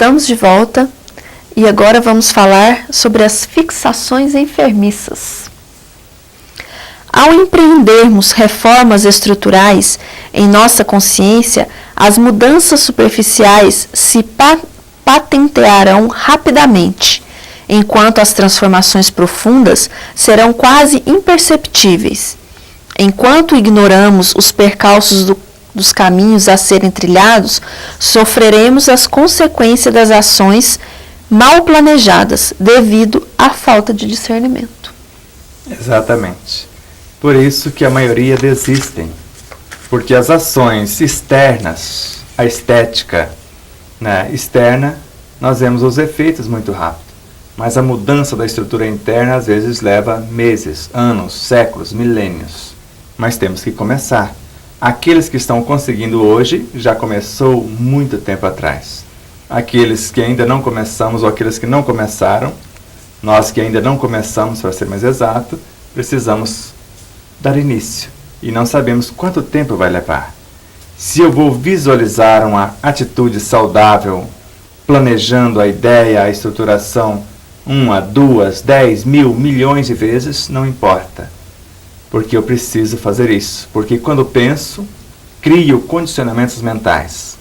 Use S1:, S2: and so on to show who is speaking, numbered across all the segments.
S1: Estamos de volta e agora vamos falar sobre as fixações enfermiças. Ao empreendermos reformas estruturais em nossa consciência, as mudanças superficiais se patentearão rapidamente, enquanto as transformações profundas serão quase imperceptíveis. Enquanto ignoramos os percalços dos caminhos a serem trilhados, sofreremos as consequências das ações mal planejadas devido à falta de discernimento.
S2: Exatamente. Por isso que a maioria desistem, porque as ações externas, a estética externa, nós vemos os efeitos muito rápido, mas a mudança da estrutura interna às vezes leva meses, anos, séculos, milênios. Mas temos que começar. Aqueles que estão conseguindo hoje já começou muito tempo atrás. Aqueles que ainda não começamos ou aqueles que não começaram, nós que ainda não começamos, para ser mais exato, precisamos dar início e não sabemos quanto tempo vai levar. Se eu vou visualizar uma atitude saudável, planejando a ideia, a estruturação 1, 2, 10, 1000, milhões de vezes, não importa. Porque eu preciso fazer isso. Porque quando penso, crio condicionamentos mentais.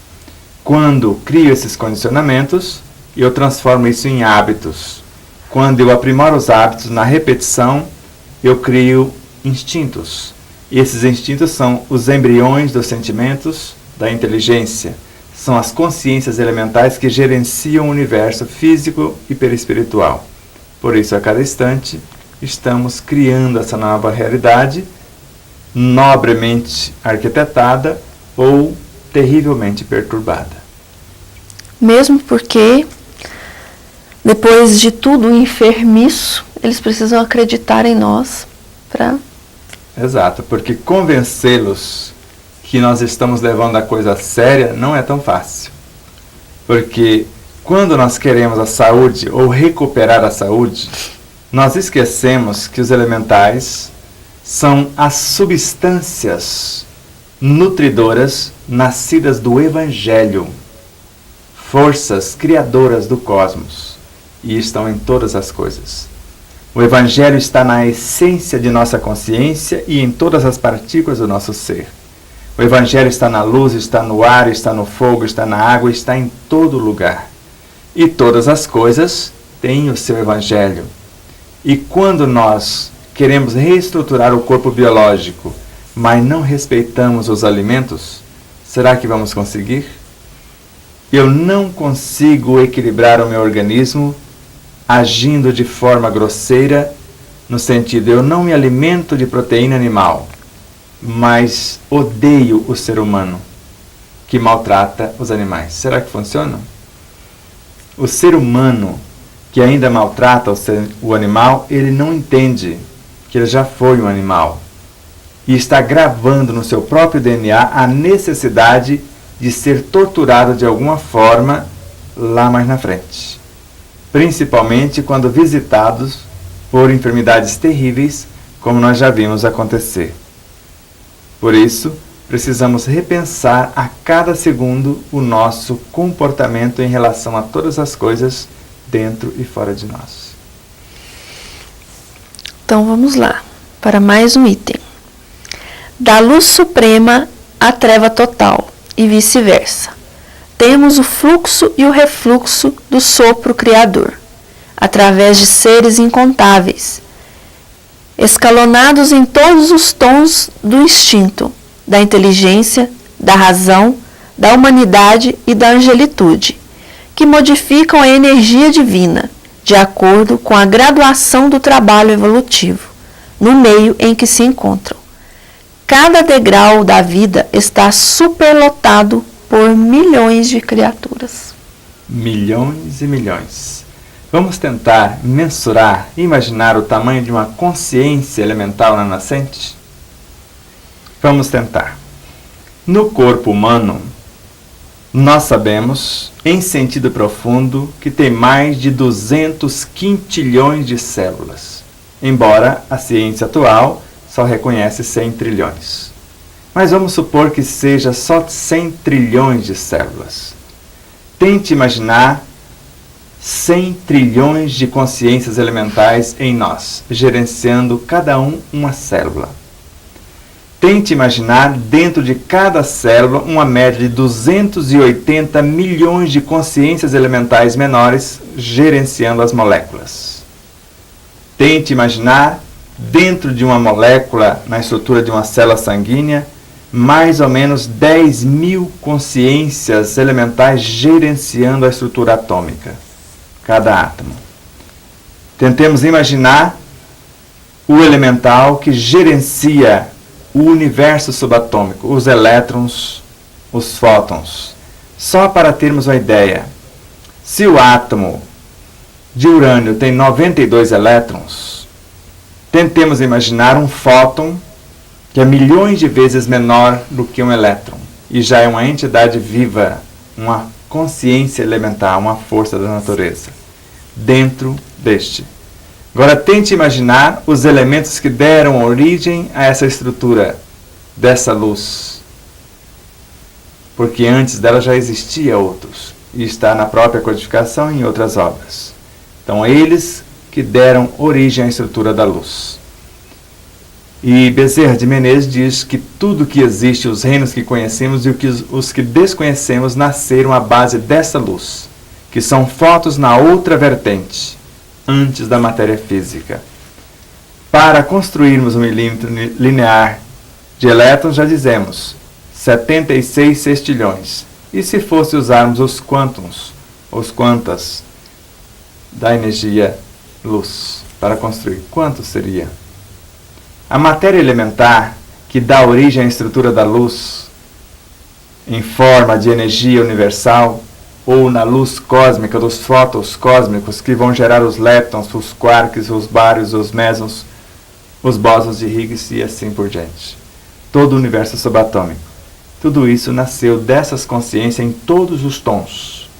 S2: Quando crio esses condicionamentos, eu transformo isso em hábitos. Quando eu aprimoro os hábitos na repetição, eu crio instintos. E esses instintos são os embriões dos sentimentos, da inteligência. São as consciências elementais que gerenciam o universo físico e perispiritual. Por isso, a cada instante, estamos criando essa nova realidade, nobremente arquitetada ou terrivelmente perturbada.
S1: Mesmo porque, depois de tudo enfermiço, eles precisam acreditar em nós para...
S2: Exato, porque convencê-los que nós estamos levando a coisa séria não é tão fácil. Porque quando nós queremos a saúde ou recuperar a saúde, nós esquecemos que os elementais são as substâncias nutridoras nascidas do Evangelho, forças criadoras do cosmos, e estão em todas as coisas. O Evangelho está na essência de nossa consciência e em todas as partículas do nosso ser. O Evangelho está na luz, está no ar, está no fogo, está na água, está em todo lugar. E todas as coisas têm o seu Evangelho. E quando nós queremos reestruturar o corpo biológico, mas não respeitamos os alimentos, será que vamos conseguir? Eu não consigo equilibrar o meu organismo agindo de forma grosseira, no sentido, eu não me alimento de proteína animal, mas odeio o ser humano que maltrata os animais. Será que funciona? O ser humano que ainda maltrata o animal, ele não entende que ele já foi um animal e está gravando no seu próprio DNA a necessidade de ser torturado de alguma forma lá mais na frente. Principalmente quando visitados por enfermidades terríveis, como nós já vimos acontecer. Por isso, precisamos repensar a cada segundo o nosso comportamento em relação a todas as coisas dentro e fora de nós.
S1: Então vamos lá, para mais um item. Da luz suprema à treva total e vice-versa. Temos o fluxo e o refluxo do sopro criador, através de seres incontáveis, escalonados em todos os tons do instinto, da inteligência, da razão, da humanidade e da angelitude, que modificam a energia divina, de acordo com a graduação do trabalho evolutivo, no meio em que se encontram. Cada degrau da vida está superlotado por milhões de criaturas.
S2: Milhões e milhões. Vamos tentar mensurar e imaginar o tamanho de uma consciência elemental na nascente? Vamos tentar. No corpo humano, nós sabemos, em sentido profundo, que tem mais de 200 quintilhões de células, embora a ciência atual só reconhece 100 trilhões. Mas vamos supor que seja só 100 trilhões de células. Tente imaginar 100 trilhões de consciências elementais em nós, gerenciando cada uma célula. Tente imaginar dentro de cada célula uma média de 280 milhões de consciências elementais menores gerenciando as moléculas. Tente imaginar dentro de uma molécula, na estrutura de uma célula sanguínea, mais ou menos 10 mil consciências elementais gerenciando a estrutura atômica, cada átomo. Tentemos imaginar o elemental que gerencia o universo subatômico, os elétrons, os fótons. Só para termos uma ideia, se o átomo de urânio tem 92 elétrons, tentemos imaginar um fóton que é milhões de vezes menor do que um elétron, e já é uma entidade viva, uma consciência elementar, uma força da natureza, dentro deste. Agora tente imaginar os elementos que deram origem a essa estrutura dessa luz, porque antes dela já existia outros, e está na própria codificação e em outras obras. Então eles que deram origem à estrutura da luz. E Bezerra de Menezes diz que tudo que existe, os reinos que conhecemos e os que desconhecemos, nasceram à base dessa luz, que são fótons na outra vertente, antes da matéria física. Para construirmos um milímetro linear de elétrons, já dizemos, 76 sextilhões. E se fosse usarmos os quântons, os quantas da energia luz, para construir, quanto seria? A matéria elementar, que dá origem à estrutura da luz, em forma de energia universal, ou na luz cósmica dos fótons cósmicos que vão gerar os leptons, os quarks, os bários, os mesons, os bósons de Higgs e assim por diante. Todo o universo subatômico. Tudo isso nasceu dessas consciências em todos os tons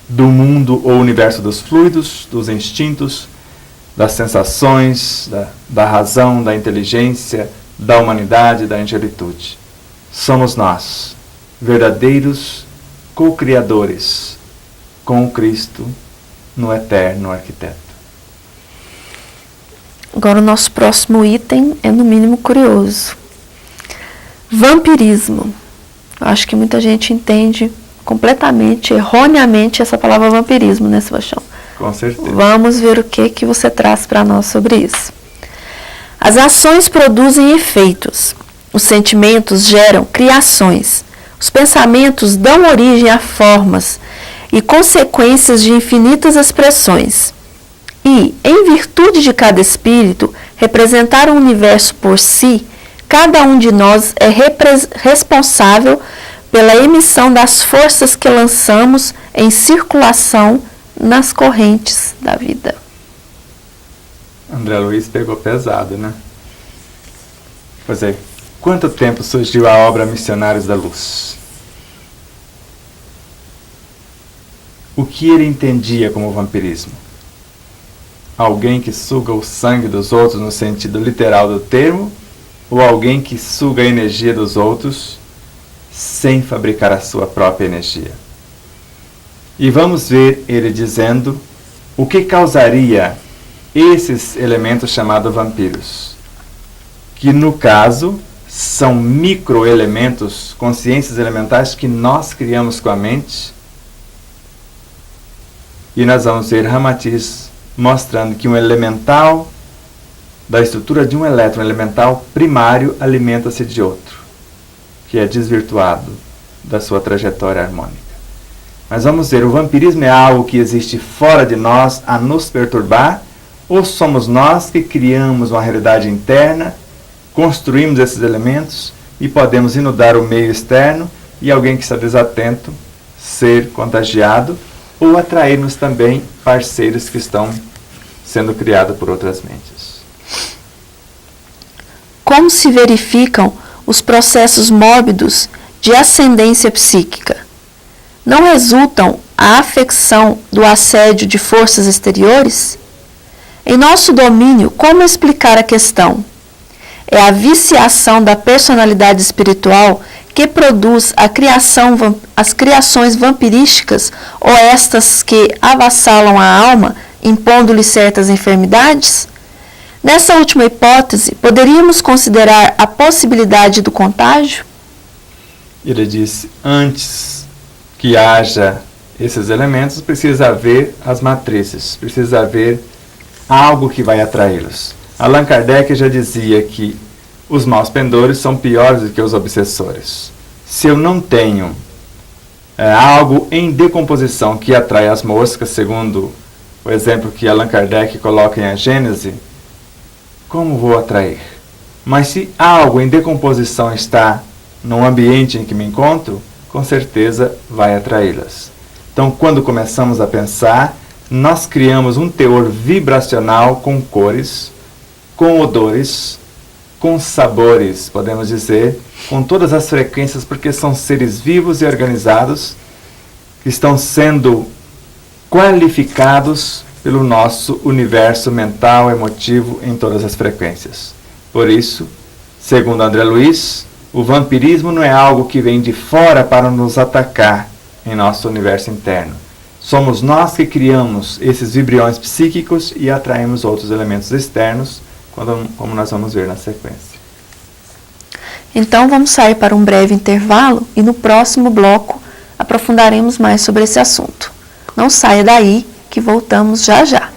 S2: do mundo ou universo dos fluidos, dos instintos, das sensações, da razão, da inteligência, da humanidade, da angelitude. Somos nós, verdadeiros co-criadores com o Cristo no eterno arquiteto.
S1: Agora o nosso próximo item é no mínimo curioso. Vampirismo. Eu acho que muita gente entende completamente, erroneamente, essa palavra vampirismo, né, Sebastião?
S2: Com certeza.
S1: Vamos ver o que você traz para nós sobre isso. As ações produzem efeitos. Os sentimentos geram criações. Os pensamentos dão origem a formas e consequências de infinitas expressões. E, em virtude de cada espírito representar o universo por si, cada um de nós é responsável pela emissão das forças que lançamos em circulação nas correntes da vida.
S2: André Luiz pegou pesado, né? Pois é, quanto tempo surgiu a obra Missionários da Luz? O que ele entendia como vampirismo? Alguém que suga o sangue dos outros no sentido literal do termo, ou alguém que suga a energia dos outros sem fabricar a sua própria energia? E vamos ver ele dizendo o que causaria esses elementos chamados vampiros, que no caso são microelementos, consciências elementais que nós criamos com a mente. E nós vamos ver Ramatiz mostrando que um elemental, da estrutura de um elétron, um elemental primário, alimenta-se de outro, que é desvirtuado da sua trajetória harmônica. Mas vamos ver, o vampirismo é algo que existe fora de nós a nos perturbar, ou somos nós que criamos uma realidade interna, construímos esses elementos e podemos inundar o meio externo e alguém que está desatento ser contagiado, ou atrairmos também parceiros que estão sendo criados por outras mentes.
S1: Como se verificam os processos mórbidos de ascendência psíquica? Não resultam a afecção do assédio de forças exteriores? Em nosso domínio, como explicar a questão? É a viciação da personalidade espiritual que produz as criações vampirísticas ou estas que avassalam a alma, impondo-lhe certas enfermidades? Nessa última hipótese, poderíamos considerar a possibilidade do contágio?
S2: Ele disse, antes que haja esses elementos, precisa haver as matrizes, precisa haver algo que vai atraí-los. Allan Kardec já dizia que os maus pendores são piores do que os obsessores. Se eu não tenho algo em decomposição que atrai as moscas, segundo o exemplo que Allan Kardec coloca em A Gênese, como vou atrair? Mas se algo em decomposição está no ambiente em que me encontro, com certeza vai atraí-las. Então, quando começamos a pensar, nós criamos um teor vibracional com cores, com odores, com sabores, podemos dizer, com todas as frequências, porque são seres vivos e organizados que estão sendo qualificados pelo nosso universo mental, emotivo, em todas as frequências. Por isso, segundo André Luiz, o vampirismo não é algo que vem de fora para nos atacar em nosso universo interno. Somos nós que criamos esses vibriões psíquicos e atraímos outros elementos externos, como nós vamos ver na sequência.
S1: Então vamos sair para um breve intervalo e no próximo bloco aprofundaremos mais sobre esse assunto. Não saia daí, que voltamos já já.